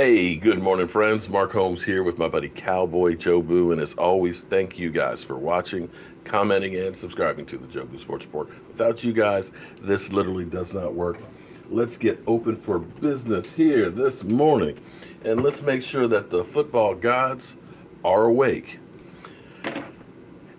Hey, good morning, friends. Mark Holmes here with my buddy Cowboy Joe Boo. And as always, thank you guys for watching, commenting, and subscribing to the Joe Boo Sports Report. Without you guys, this literally does not work. Let's get open for business here this morning. And let's make sure that the football gods are awake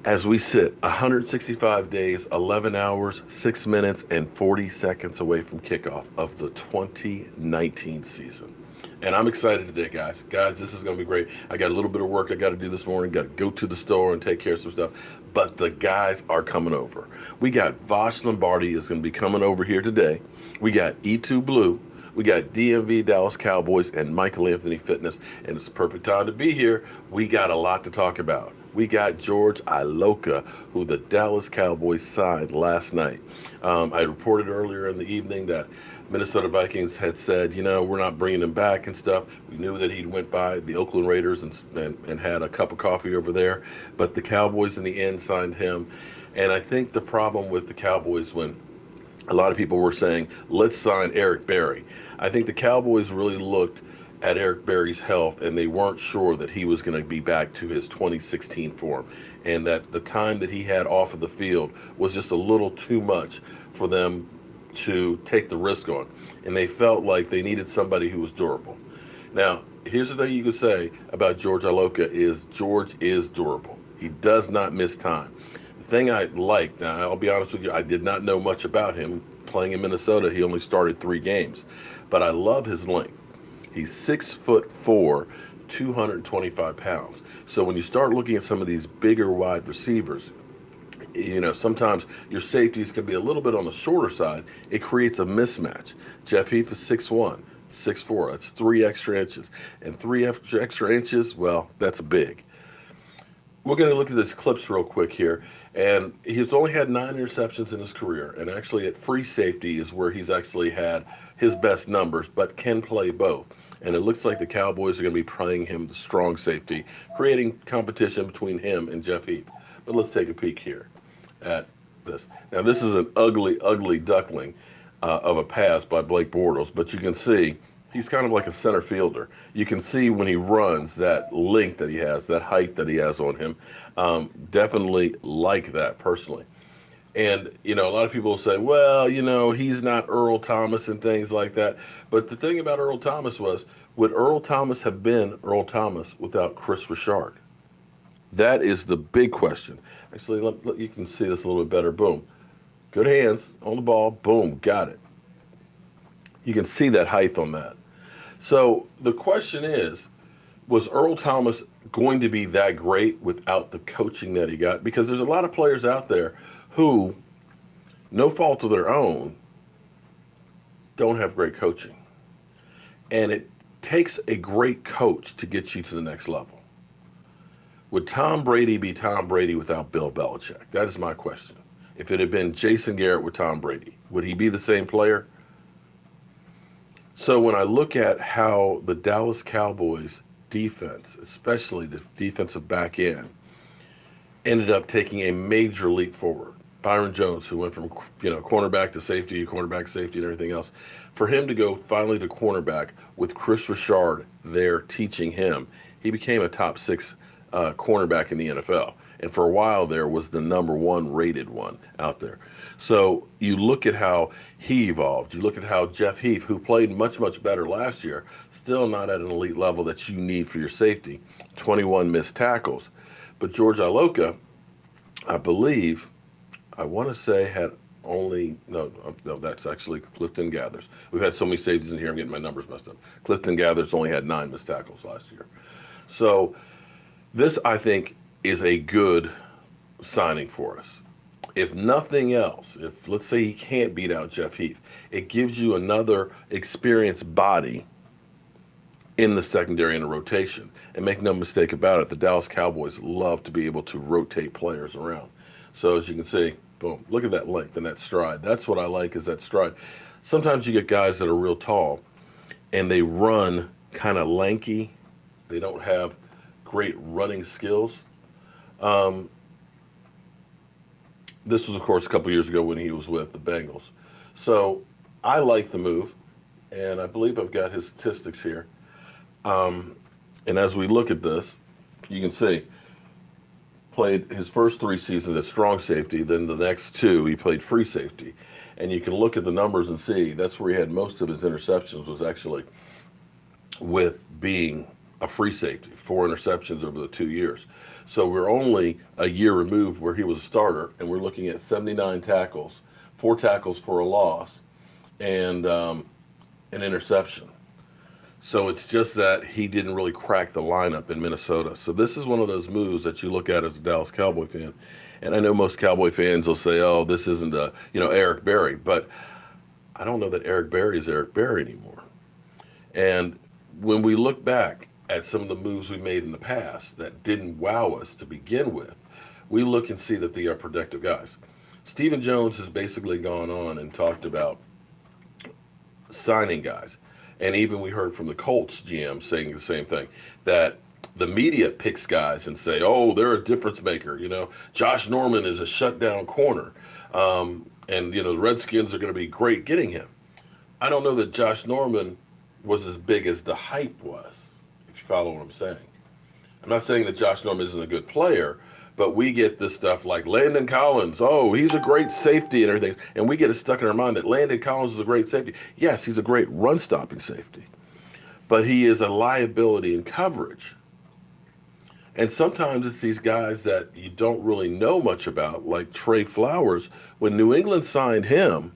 as we sit 165 days, 11 hours, 6 minutes, and 40 seconds away from kickoff of the 2019 season. And I'm excited today, guys. Guys, this is going to be great. I got a little bit of work I got to do this morning. Got to go to the store and take care of some stuff. But the guys are coming over. We got Vosh Lombardi is going to be coming over here today. We got E2 Blue. We got DMV Dallas Cowboys and Michael Anthony Fitness. And it's the perfect time to be here. We got a lot to talk about. We got George Iloka, who the Dallas Cowboys signed last night. I reported earlier in the evening that Minnesota Vikings had said, we're not bringing him back and stuff. We knew that he went by the Oakland Raiders and had a cup of coffee over there. But the Cowboys in the end signed him. And I think the problem with the Cowboys when a lot of people were saying, let's sign Eric Berry. I think the Cowboys really looked at Eric Berry's health and they weren't sure that he was going to be back to his 2016 form. And that the time that he had off of the field was just a little too much for them to take the risk on, and they felt like they needed somebody who was durable. Now, here's the thing you could say about George Iloka is George is durable. He does not miss time. The thing I like, now I'll be honest with you, I did not know much about him. Playing in Minnesota, he only started 3 games, but I love his length. He's 6'4", 225 pounds. So when you start looking at some of these bigger wide receivers, sometimes your safeties can be a little bit on the shorter side. It creates a mismatch. Jeff Heath is 6'1", 6'4". That's 3 extra inches. And 3 extra inches, well, that's big. We're going to look at this clips real quick here. And he's only had 9 interceptions in his career. And actually at free safety is where he's actually had his best numbers, but can play both. And it looks like the Cowboys are going to be playing him the strong safety, creating competition between him and Jeff Heath. But let's take a peek here at this. Now, this is an ugly, ugly duckling of a pass by Blake Bortles, but you can see he's kind of like a center fielder. You can see when he runs that length that he has, that height that he has on him. Definitely like that personally. And, a lot of people will say, well, he's not Earl Thomas and things like that. But the thing about Earl Thomas was, would Earl Thomas have been Earl Thomas without Kris Richard? That is the big question. Actually, you can see this a little bit better. Boom. Good hands on the ball. Boom. Got it. You can see that height on that. So the question is, was Earl Thomas going to be that great without the coaching that he got? Because there's a lot of players out there who, no fault of their own, don't have great coaching. And it takes a great coach to get you to the next level. Would Tom Brady be Tom Brady without Bill Belichick? That is my question. If it had been Jason Garrett with Tom Brady, would he be the same player? So when I look at how the Dallas Cowboys defense, especially the defensive back end, ended up taking a major leap forward. Byron Jones, who went from cornerback to safety, and everything else, for him to go finally to cornerback with Kris Richard there teaching him, he became a top 6 cornerback in the NFL. And for a while there was the number 1 rated one out there. So you look at how he evolved. You look at how Jeff Heath, who played much, much better last year, still not at an elite level that you need for your safety, 21 missed tackles. But George Iloka, I want to say had only, no, that's actually Clifton Gathers. We've had so many safeties in here, I'm getting my numbers messed up. Clifton Gathers only had 9 missed tackles last year. So this, I think, is a good signing for us. If nothing else, if let's say he can't beat out Jeff Heath, it gives you another experienced body in the secondary and the rotation. And make no mistake about it, the Dallas Cowboys love to be able to rotate players around. So as you can see, boom, look at that length and that stride. That's what I like, is that stride. Sometimes you get guys that are real tall and they run kind of lanky. They don't have great running skills. This was, of course, a couple years ago when he was with the Bengals. So I like the move, and I believe I've got his statistics here. And as we look at this, you can see played his first 3 seasons as strong safety, then the next 2 he played free safety. And you can look at the numbers and see that's where he had most of his interceptions was actually with being a free safety, 4 interceptions over the 2 years. So we're only a year removed where he was a starter, and we're looking at 79 tackles, 4 tackles for a loss, and an interception. So it's just that he didn't really crack the lineup in Minnesota. So this is one of those moves that you look at as a Dallas Cowboy fan. And I know most Cowboy fans will say, oh, this isn't Eric Berry. But I don't know that Eric Berry is Eric Berry anymore. And when we look back at some of the moves we made in the past that didn't wow us to begin with, we look and see that they are productive guys. Stephen Jones has basically gone on and talked about signing guys. And even we heard from the Colts GM saying the same thing, that the media picks guys and say, oh, they're a difference maker. Josh Norman is a shutdown corner. And the Redskins are going to be great getting him. I don't know that Josh Norman was as big as the hype was, if you follow what I'm saying. I'm not saying that Josh Norman isn't a good player, but we get this stuff like Landon Collins. Oh, he's a great safety and everything. And we get it stuck in our mind that Landon Collins is a great safety. Yes, he's a great run-stopping safety. But he is a liability in coverage. And sometimes it's these guys that you don't really know much about, like Trey Flowers. When New England signed him,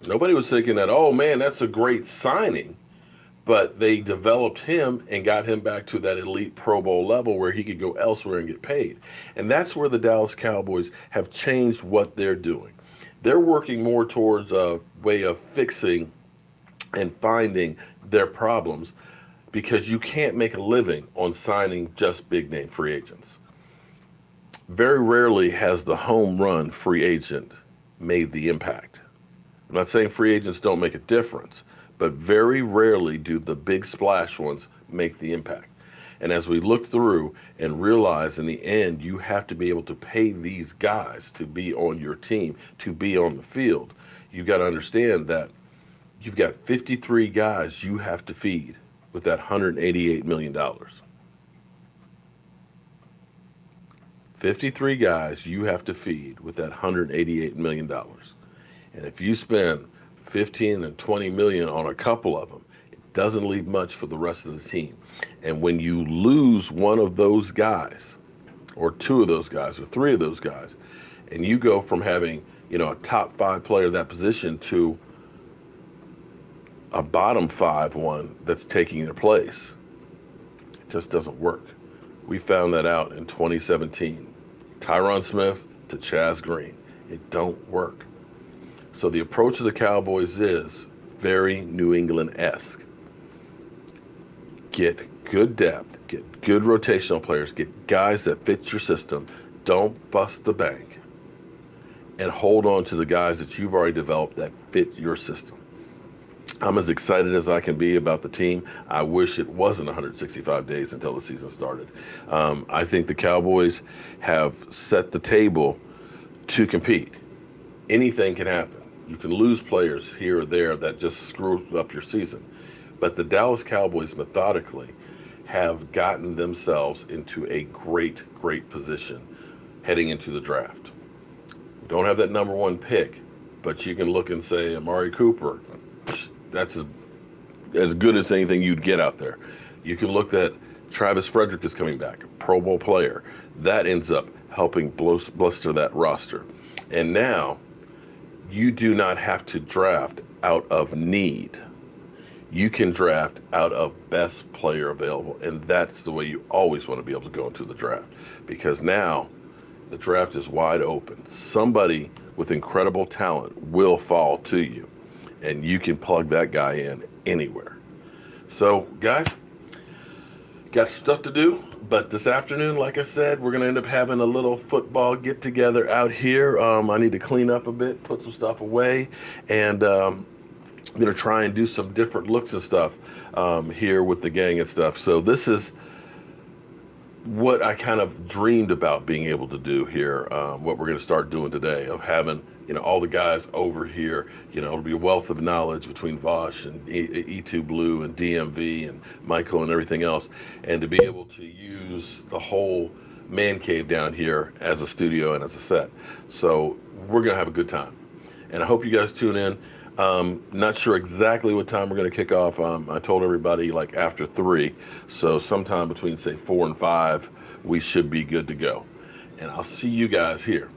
nobody was thinking that, oh, man, that's a great signing. But they developed him and got him back to that elite Pro Bowl level where he could go elsewhere and get paid. And that's where the Dallas Cowboys have changed what they're doing. They're working more towards a way of fixing and finding their problems, because you can't make a living on signing just big-name free agents. Very rarely has the home run free agent made the impact. I'm not saying free agents don't make a difference, but very rarely do the big splash ones make the impact. And as we look through and realize in the end, you have to be able to pay these guys to be on your team, to be on the field. You've got to understand that you've got 53 guys you have to feed with that $188 million. 53 guys you have to feed with that $188 million. And if you spend 15 and 20 million on a couple of them, it doesn't leave much for the rest of the team. And when you lose one of those guys, or 2 of those guys, or 3 of those guys, and you go from having, a top 5 player at that position to a bottom 5 one that's taking their place, it just doesn't work. We found that out in 2017. Tyron Smith to Chaz Green. It don't work. So the approach of the Cowboys is very New England-esque. Get good depth, get good rotational players, get guys that fit your system. Don't bust the bank. And hold on to the guys that you've already developed that fit your system. I'm as excited as I can be about the team. I wish it wasn't 165 days until the season started. I think the Cowboys have set the table to compete. Anything can happen. You can lose players here or there that just screw up your season. But the Dallas Cowboys methodically have gotten themselves into a great, great position heading into the draft. We don't have that number 1 pick, but you can look and say, Amari Cooper, that's as good as anything you'd get out there. You can look at Travis Frederick is coming back, a Pro Bowl player. That ends up helping bluster that roster. And now, you do not have to draft out of need. You can draft out of best player available. And that's the way you always want to be able to go into the draft. Because now the draft is wide open. Somebody with incredible talent will fall to you. And you can plug that guy in anywhere. So, guys, got stuff to do. But this afternoon, like I said, we're going to end up having a little football get-together out here. I need to clean up a bit, put some stuff away, and I'm going to try and do some different looks and stuff here with the gang and stuff. So this is what I kind of dreamed about being able to do here, what we're going to start doing today, of having, all the guys over here. It'll be a wealth of knowledge between Vosh and E2 Blue and DMV and Michael and everything else, and to be able to use the whole man cave down here as a studio and as a set. So we're going to have a good time, and I hope you guys tune in. Not sure exactly what time we're going to kick off. I told everybody like after 3, so sometime between say 4 and 5 we should be good to go, and I'll see you guys here.